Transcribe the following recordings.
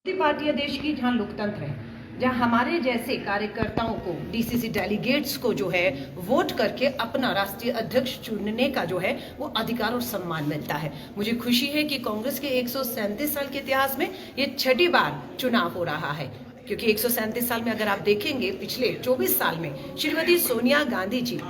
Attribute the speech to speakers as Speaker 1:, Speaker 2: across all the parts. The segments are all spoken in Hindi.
Speaker 1: पार्टी देश की जहां लोकतंत्र है, जहां हमारे जैसे कार्यकर्ताओं को, डीसीसी डेलीगेट्स को जो है वोट करके अपना राष्ट्रीय अध्यक्ष चुनने का जो है वो अधिकार और सम्मान मिलता है। मुझे खुशी है कि कांग्रेस के 137 साल के इतिहास में ये छठी बार चुनाव हो रहा है, क्योंकि 137 साल में अगर आप देखेंगे पिछले 24 साल में श्रीमती सोनिया गांधी जी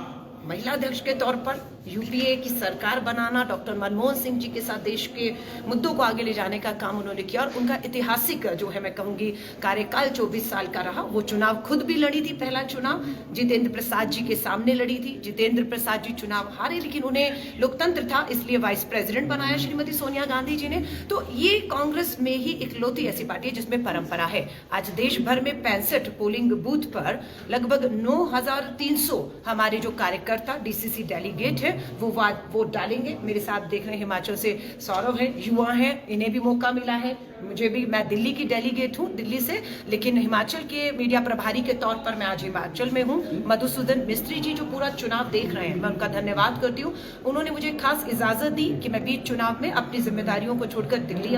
Speaker 1: महिला अध्यक्ष के तौर पर यूपीए की सरकार बनाना, डॉक्टर मनमोहन सिंह जी के साथ देश के मुद्दों को आगे ले जाने का काम उन्होंने किया और उनका ऐतिहासिक जो है मैं कहूंगी कार्यकाल 24 साल का रहा। वो चुनाव खुद भी लड़ी थी, पहला चुनाव जितेंद्र प्रसाद जी के सामने lड़ी थी। जितेंद्र प्रसाद जी चुनाव हारे, लेकिन उन्हें लोकतंत्र था इसलिए वाइस प्रेसिडेंट बनाया श्रीमती सोनिया गांधी जी ने। तो ये कांग्रेस में ही इकलौती ऐसी पार्टी है जिसमें परंपरा है। आज देश भर में 65 पोलिंग बूथ पर लगभग 9,300 हमारे जो कार्यकर्ता डीसीसी डेलीगेट है वो वोट डालेंगे। मेरे साथ देख रहे हैं हिमाचल से सौरभ है, युवा है, इन्हें भी मौका मिला है। मुझे भी, मैं दिल्ली की डेलीगेट हूँ, दिल्ली से, लेकिन हिमाचल के मीडिया प्रभारी के तौर पर मैं आज हिमाचल में हूँ। मधुसूदन मिस्त्री जी जो पूरा चुनाव देख रहे हैं, मैं उनका धन्यवाद करती हूँ। उन्होंने मुझे खास इजाजत दी कि मैं बीच चुनाव में अपनी जिम्मेदारियों को छोड़कर दिल्ली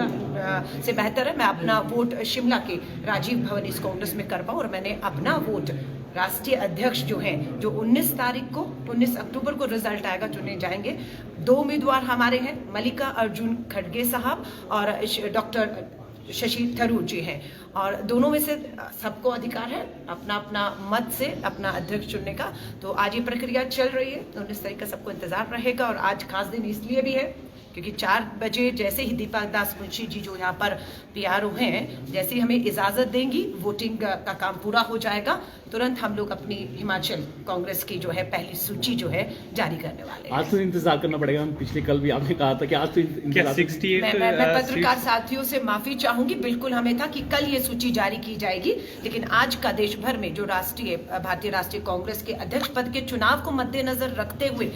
Speaker 1: से बेहतर है मैं अपना वोट शिमला के राजीव भवन इस कांग्रेस में कर पाऊँ, और मैंने अपना वोट राष्ट्रीय अध्यक्ष जो है, जो 19 अक्टूबर को रिजल्ट आएगा, चुने जाएंगे। 2 उम्मीदवार हमारे हैं, मल्लिका अर्जुन खड़गे साहब और डॉक्टर शशि थरूर जी हैं, और दोनों में से सबको अधिकार है अपना अपना मत से अपना अध्यक्ष चुनने का। तो आज ये प्रक्रिया चल रही है, 19 तारीख का सबको इंतजार रहेगा। और आज खास दिन इसलिए भी है क्योंकि 4 बजे जैसे ही दीपक दास मुंशी जी जो यहाँ पर पीआरओ हैं, जैसे ही हमें इजाजत देंगी, वोटिंग का काम पूरा हो जाएगा, तुरंत हम लोग अपनी हिमाचल कांग्रेस की जो है पहली सूची जो है जारी करने वाले हैं।
Speaker 2: आज तो इंतजार करना पड़ेगा। पिछले कल भी आपने कहा था कि आज तो इंतजार।
Speaker 1: 68 मैं पत्रकार साथियों से माफी चाहूंगी, बिल्कुल हमें था कि कल ये सूची जारी की जाएगी, लेकिन आज का देश भर में जो भारतीय राष्ट्रीय कांग्रेस के अध्यक्ष पद के चुनाव को मद्देनजर रखते हुए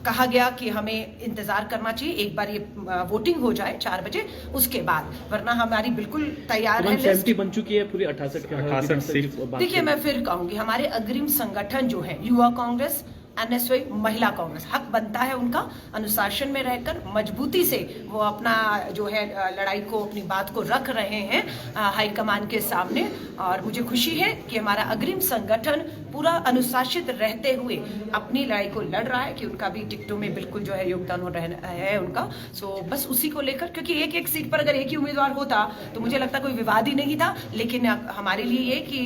Speaker 1: कहा गया कि हमें इंतजार करना चाहिए, एक बार ये वोटिंग हो जाए 4 बजे, उसके बाद, वरना हमारी बिल्कुल तैयार है लिस्ट
Speaker 2: बन चुकी है पूरी 68 सीट।
Speaker 1: देखिए, मैं फिर कहूंगी हमारे अग्रिम संगठन जो है युवा कांग्रेस, एनएसवाई, महिला कांग्रेस, हक बनता है उनका अनुशासन में रहकर मजबूती से वो अपना जो है लड़ाई को, अपनी बात को रख रहे हैं हाईकमान के सामने। और मुझे खुशी है कि हमारा अग्रिम संगठन पूरा अनुशासित रहते हुए अपनी लड़ाई को लड़ रहा है, कि उनका भी टिकटों में बिल्कुल जो है योगदान हो रहा है उनका। सो बस उसी को लेकर, क्योंकि एक सीट पर अगर एक ही उम्मीदवार होता तो मुझे लगता कोई विवाद ही नहीं था, लेकिन हमारे लिए ये कि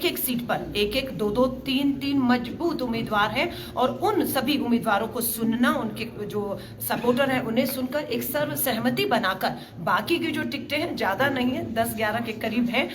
Speaker 1: एक सीट पर एक 2-2, 3-3 मजबूत उम्मीदवार हैं, और उन सभी उम्मीदवारों को सुनना, उनके जो सपोर्टर हैं उन्हें सुनकर एक सर्व सहमति बनाकर, बाकी की जो टिकटें हैं ज्यादा नहीं है, 10-11 के करीब हैं,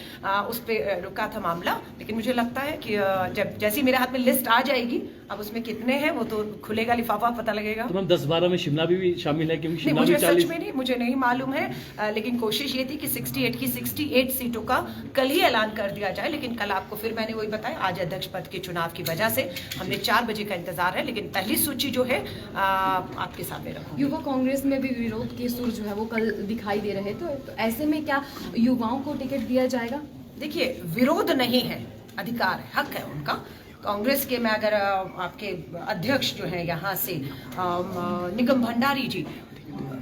Speaker 1: उस पर रुका था मामला। लेकिन मुझे लगता है कि जब जैसी मेरे हाथ में लिस्ट आ जाएगी, अब उसमें कितने हैं वो तो खुलेगा लिफाफा, पता लगेगा।
Speaker 2: तो 10-12 में शिमला भी शामिल है, क्योंकि शिमला
Speaker 1: मुझे सच में नहीं, मुझे नहीं मालूम है, लेकिन कोशिश ये थी कि 68 सीटों का कल ही ऐलान कर दिया जाए। लेकिन कल आपको फिर मैंने वही बताया, आज अध्यक्ष पद के चुनाव की वजह से हमने 4 बजे का इंतजार है, लेकिन पहली सूची जो है आपके सामने रखूंगी।
Speaker 3: युवा कांग्रेस में भी विरोध के सुर जो है वो कल दिखाई दे रहे, तो ऐसे में क्या युवाओं को टिकट दिया जाएगा?
Speaker 1: देखिए, विरोध नहीं है, अधिकार है, हक है उनका। कांग्रेस के, मैं अगर आपके अध्यक्ष जो है यहाँ से निगम भंडारी जी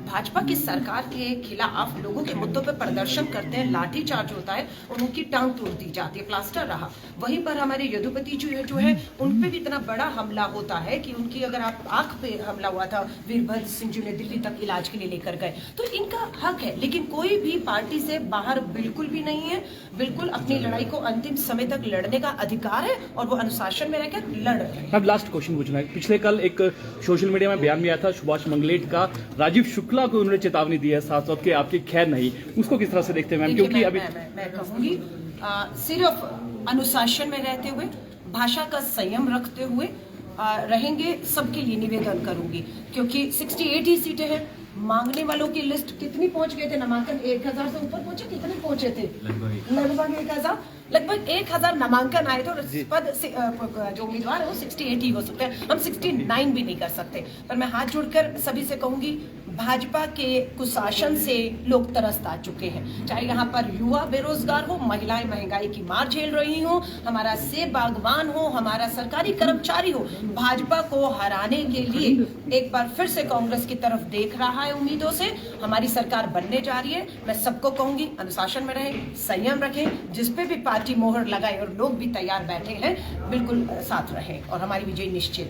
Speaker 1: भाजपा की सरकार के खिलाफ लोगों के मुद्दों पर प्रदर्शन करते हैं, लाठीचार्ज होता है और उनकी टांग तोड़ दी जाती है, प्लास्टर रहा। वहीं पर हमारे यदुपति जी जो है उन पे भी इतना बड़ा हमला होता है कि उनकी, अगर आप आंख पे हमला हुआ था, वीरभद्र सिंह जी ने दिल्ली तक इलाज के लिए लेकर गए, तो इनका हक है। लेकिन कोई भी पार्टी से बाहर बिल्कुल भी नहीं है, बिल्कुल अपनी लड़ाई को अंतिम समय तक लड़ने का अधिकार है, और वो अनुशासन में रहकर लड़ रहे हैं।
Speaker 2: अब लास्ट क्वेश्चन पूछना है, पिछले कल एक सोशल मीडिया में बयान में आया था सुभाष मंगलेट का, राजीव शुक्ला को उन्होंने चेतावनी दी है साथ साथ कि आपकी खैर नहीं, उसको किस तरह से देखते हैं मैम? क्योंकि अभी
Speaker 1: मैं कहूंगी सिर्फ अनुशासन में रहते हुए, भाषा का संयम रखते हुए रहेंगे, सबके लिए निवेदन करूंगी, क्योंकि 68 ही सीटें हैं। मांगने वालों की लिस्ट कितनी पहुंच गए थे? नामांकन 1000 से ऊपर पहुंचे, कितने पहुंचे थे? लगभग 1000 नामांकन आए थे, और पद से जो उम्मीदवार है वो 68 ही हो सकते हैं, हम 69 भी नहीं कर सकते। पर मैं हाथ जोड़कर सभी से कहूंगी, भाजपा के कुशासन से लोग तरस आ चुके हैं। चाहे यहाँ पर युवा बेरोजगार हो, महिलाएं महंगाई की मार झेल रही हो, हमारा सेब बागवान हो, हमारा सरकारी कर्मचारी हो, भाजपा को हराने के लिए एक बार फिर से कांग्रेस की तरफ देख रहा है उम्मीदों से। हमारी सरकार बनने जा रही है। मैं सबको कहूंगी अनुशासन में रहें, संयम रखें, जिस पे भी पार्टी मोहर लगाए और लोग भी तैयार बैठे हैं बिल्कुल साथ रहें और हमारी विजय निश्चित।